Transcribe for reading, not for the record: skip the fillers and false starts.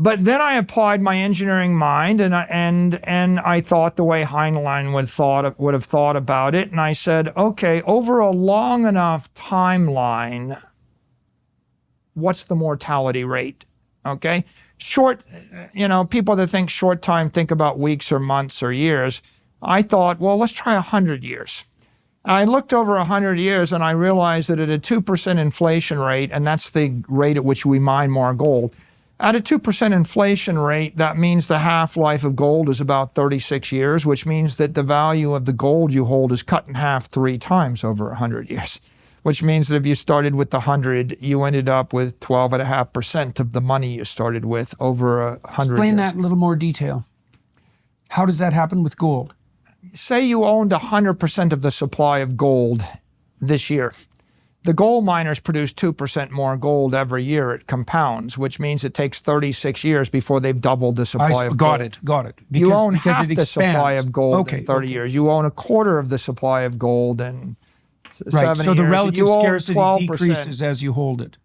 But then I applied my engineering mind, and I thought the way Heinlein would have thought about it, and I said, okay, over a long enough timeline, what's the mortality rate? Okay, short, people that think short time think about weeks or months or years. I thought, well, let's try 100 years. I looked over 100 years and I realized that at a 2% inflation rate, and that's the rate at which we mine more gold, at a 2% inflation rate, that means the half-life of gold is about 36 years, which means that the value of the gold you hold is cut in half 3 times over 100 years, which means that if you started with the 100, you ended up with 12.5% of the money you started with over 100 years. Explain that in a little more detail. How does that happen with gold? Say you owned 100% of the supply of gold this year. The gold miners produce 2% more gold every year. It compounds, which means it takes 36 years before they've doubled the supply of gold. Got it. You own half the supply of gold in 30 years. You own a quarter of the supply of gold in 70 years. So the relative You own scarcity 12%. decreases as you hold it.